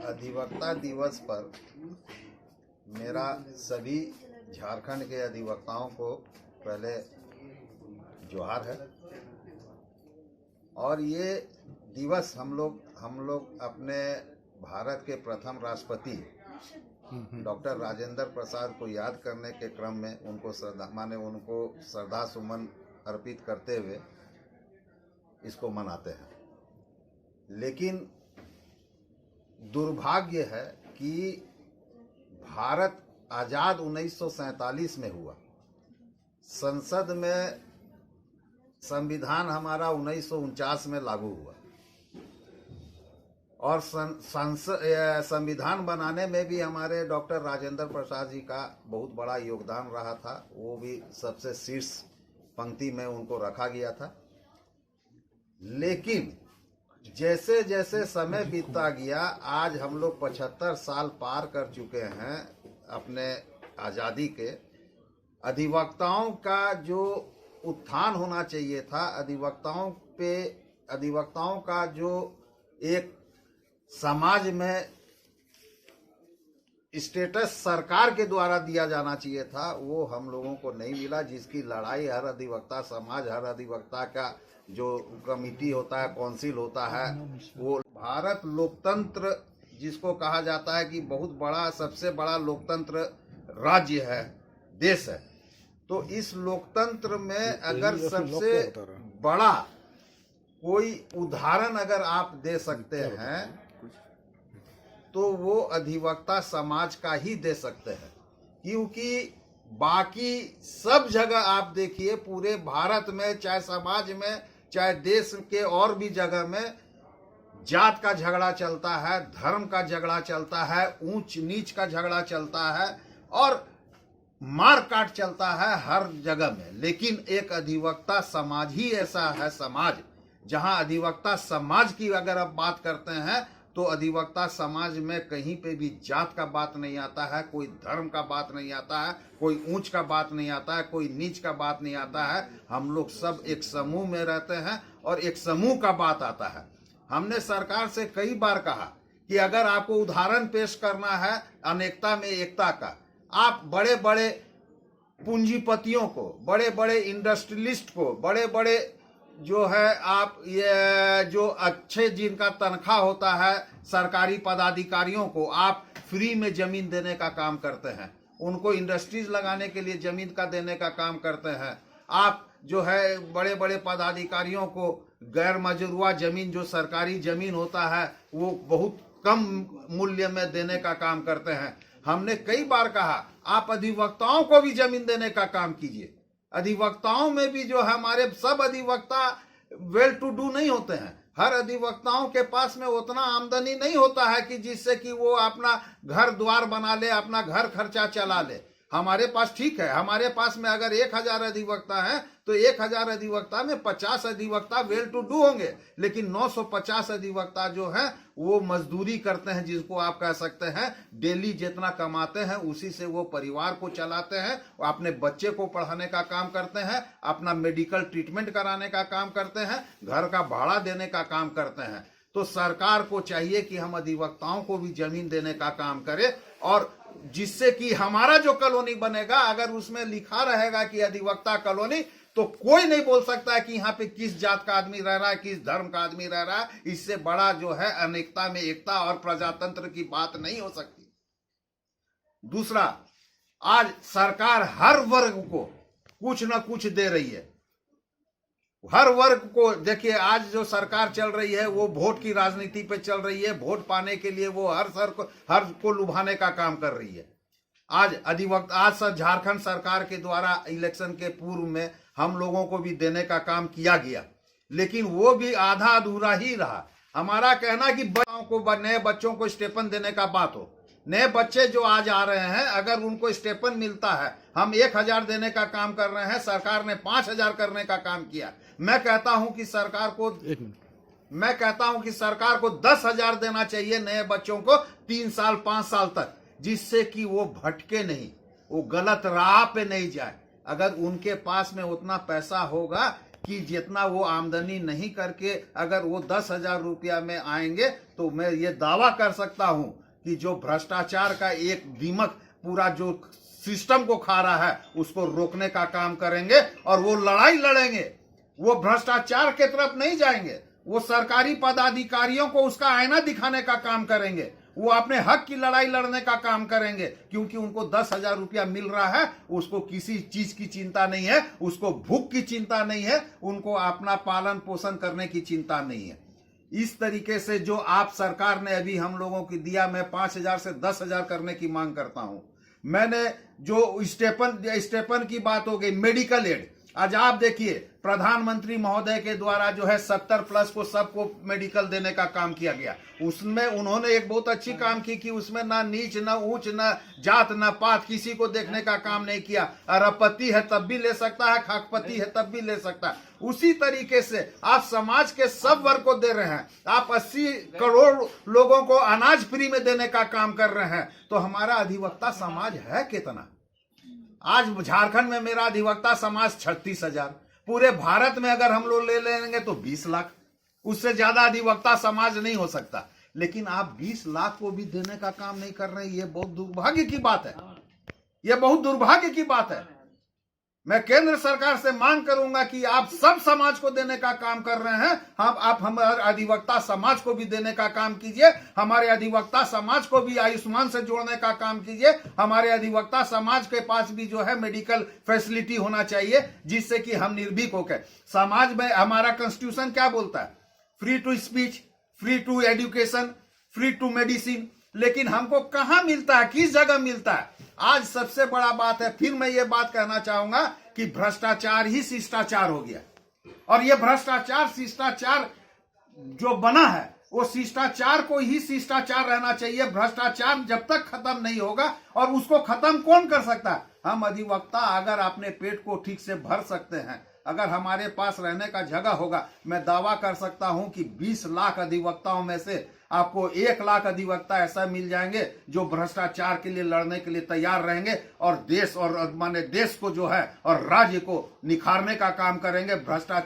अधिवक्ता दिवस पर मेरा सभी झारखंड के अधिवक्ताओं को पहले जोहार है। और ये दिवस हम लोग अपने भारत के प्रथम राष्ट्रपति डॉक्टर राजेंद्र प्रसाद को याद करने के क्रम में उनको श्रद्धा सुमन अर्पित करते हुए इसको मनाते हैं। लेकिन दुर्भाग्य है कि भारत आज़ाद 1947 में हुआ, संसद में संविधान हमारा 1949 में लागू हुआ और संविधान बनाने में भी हमारे डॉक्टर राजेंद्र प्रसाद जी का बहुत बड़ा योगदान रहा था। वो भी सबसे शीर्ष पंक्ति में उनको रखा गया था। लेकिन जैसे जैसे समय बीतता गया, आज हम लोग 75 साल पार कर चुके हैं अपने आज़ादी के। अधिवक्ताओं का जो उत्थान होना चाहिए था, अधिवक्ताओं का जो एक समाज में स्टेटस सरकार के द्वारा दिया जाना चाहिए था, वो हम लोगों को नहीं मिला। जिसकी लड़ाई हर अधिवक्ता समाज, हर अधिवक्ता का जो कमिटी होता है, काउंसिल होता है, वो भारत लोकतंत्र जिसको कहा जाता है कि बहुत बड़ा, सबसे बड़ा लोकतंत्र राज्य है, देश है। तो इस लोकतंत्र में अगर सबसे बड़ा कोई उदाहरण अगर आप दे सकते हैं तो वो अधिवक्ता समाज का ही दे सकते हैं। क्योंकि बाकी सब जगह आप देखिए, पूरे भारत में, चाहे समाज में, चाहे देश के और भी जगह में, जात का झगड़ा चलता है, धर्म का झगड़ा चलता है, ऊंच नीच का झगड़ा चलता है और मार काट चलता है हर जगह में। लेकिन एक अधिवक्ता समाज ही ऐसा है, समाज जहां अधिवक्ता समाज की अगर आप बात करते हैं तो अधिवक्ता समाज में कहीं पे भी जात का बात नहीं आता है, कोई धर्म का बात नहीं आता है, कोई ऊंच का बात नहीं आता है, कोई नीच का बात नहीं आता है। हम लोग सब एक समूह में रहते हैं और एक समूह का बात आता है। हमने सरकार से कई बार कहा कि अगर आपको उदाहरण पेश करना है अनेकता में एकता का, आप बड़े बड़े पूंजीपतियों को, बड़े बड़े इंडस्ट्रियलिस्ट को, बड़े बड़े जो है आप ये जो अच्छे जिनका तनख्वाह होता है, सरकारी पदाधिकारियों को आप फ्री में जमीन देने का काम करते हैं, उनको इंडस्ट्रीज लगाने के लिए जमीन का देने का काम करते हैं। आप जो है बड़े बड़े पदाधिकारियों को गैर मजरूआ जमीन, जो सरकारी जमीन होता है, वो बहुत कम मूल्य में देने का काम करते हैं। हमने कई बार कहा आप अधिवक्ताओं को भी जमीन देने का काम कीजिए। अधिवक्ताओं में भी जो हमारे सब अधिवक्ता वेल टू डू नहीं होते हैं। हर अधिवक्ताओं के पास में उतना आमदनी नहीं होता है कि जिससे कि वो अपना घर द्वार बना ले, अपना घर खर्चा चला ले। हमारे पास ठीक है, हमारे पास में अगर 1000 अधिवक्ता हैं तो 1000 अधिवक्ता में 50 अधिवक्ता वेल टू डू होंगे। लेकिन 950 अधिवक्ता जो हैं वो मजदूरी करते हैं, जिसको आप कह सकते हैं डेली जितना कमाते हैं उसी से वो परिवार को चलाते हैं, अपने बच्चे को पढ़ाने का काम करते हैं, अपना मेडिकल ट्रीटमेंट कराने का काम करते हैं, घर का भाड़ा देने का काम करते हैं। तो सरकार को चाहिए कि हम अधिवक्ताओं को भी जमीन देने का काम करें, और जिससे कि हमारा जो कॉलोनी बनेगा, अगर उसमें लिखा रहेगा कि अधिवक्ता कॉलोनी, तो कोई नहीं बोल सकता है कि यहाँ पे किस जात का आदमी रह रहा है, किस धर्म का आदमी रह रहा है। इससे बड़ा जो है अनेकता में एकता और प्रजातंत्र की बात नहीं हो सकती। दूसरा, आज सरकार हर वर्ग को कुछ न कुछ दे रही है। हर वर्ग को देखिए, आज जो सरकार चल रही है वो वोट की राजनीति पे चल रही है। वोट पाने के लिए वो हर को लुभाने का काम कर रही है। आज झारखंड सरकार के द्वारा इलेक्शन के पूर्व में हम लोगों को भी देने का काम किया गया, लेकिन वो भी आधा अधूरा ही रहा। हमारा कहना कि नए बच्चों को स्टेपन देने का बात हो। नए बच्चे जो आज आ रहे हैं, अगर उनको स्टेपन मिलता है, हम 1000 देने का काम कर रहे हैं, सरकार ने 5000 करने का काम किया। मैं कहता हूं कि सरकार को 10,000 देना चाहिए नए बच्चों को 3 साल 5 साल तक, जिससे कि वो भटके नहीं, वो गलत राह पे नहीं जाए। अगर उनके पास में उतना पैसा होगा कि जितना वो आमदनी नहीं करके अगर वो 10,000 रुपया में आएंगे तो मैं ये दावा कर सकता हूं कि जो भ्रष्टाचार का एक दीमक पूरा जो सिस्टम को खा रहा है उसको रोकने का काम करेंगे और वो लड़ाई लड़ेंगे। वो भ्रष्टाचार के तरफ नहीं जाएंगे, वो सरकारी पदाधिकारियों को उसका आईना दिखाने का काम करेंगे, वो अपने हक की लड़ाई लड़ने का काम करेंगे, क्योंकि उनको 10,000 रुपया मिल रहा है, उसको किसी चीज की चिंता नहीं है, उसको भूख की चिंता नहीं है, उनको अपना पालन पोषण करने की चिंता नहीं है। इस तरीके से जो आप सरकार ने अभी हम लोगों की दिया, मैं 5,000 से 10,000 करने की मांग करता हूं। मैंने जो स्टेपन की बात हो गई, मेडिकल एड, आज आप देखिए प्रधानमंत्री महोदय के द्वारा जो है 70 प्लस को सबको मेडिकल देने का काम किया गया। उसमें उन्होंने एक बहुत अच्छी काम की कि उसमें ना नीच ना ऊंच ना जात ना पात किसी को देखने का काम नहीं किया। अरबपति है तब भी ले सकता है, खाकपति है तब भी ले सकता है। उसी तरीके से आप समाज के सब वर्ग को दे रहे हैं। आप 80 करोड़ लोगों को अनाज फ्री में देने का काम कर रहे हैं। तो हमारा अधिवक्ता समाज है कितना? आज झारखंड में मेरा अधिवक्ता समाज 36,000, पूरे भारत में अगर हम लोग ले लेंगे तो 20 लाख, उससे ज्यादा अधिवक्ता समाज नहीं हो सकता। लेकिन आप 20 लाख को भी देने का काम नहीं कर रहे, ये बहुत दुर्भाग्य की बात है, ये बहुत दुर्भाग्य की बात है। मैं केंद्र सरकार से मांग करूंगा कि आप सब समाज को देने का काम कर रहे हैं, आप हमारे अधिवक्ता समाज को भी देने का काम कीजिए। हमारे अधिवक्ता समाज को भी आयुष्मान से जोड़ने का काम कीजिए। हमारे अधिवक्ता समाज के पास भी जो है मेडिकल फैसिलिटी होना चाहिए, जिससे कि हम निर्भीक होकर समाज में, हमारा कॉन्स्टिट्यूशन क्या बोलता है, free to speech, free to education, free to medicine. लेकिन हमको कहां मिलता है, किस जगह मिलता है? आज सबसे बड़ा बात है, फिर मैं ये बात कहना चाहूंगा कि भ्रष्टाचार ही शिष्टाचार हो गया। और ये भ्रष्टाचार शिष्टाचार जो बना है वो शिष्टाचार को ही शिष्टाचार रहना चाहिए। भ्रष्टाचार जब तक खत्म नहीं होगा, और उसको खत्म कौन कर सकता है? हम अधिवक्ता अगर अपने पेट को ठीक से भर सकते हैं, अगर हमारे पास रहने का जगह होगा, मैं दावा कर सकता हूं कि 20 लाख अधिवक्ताओं में से आपको 1 लाख अधिवक्ता ऐसा मिल जाएंगे जो भ्रष्टाचार के लिए लड़ने के लिए तैयार रहेंगे और देश और माने देश को जो है और राज्य को निखारने का काम करेंगे। भ्रष्टाचार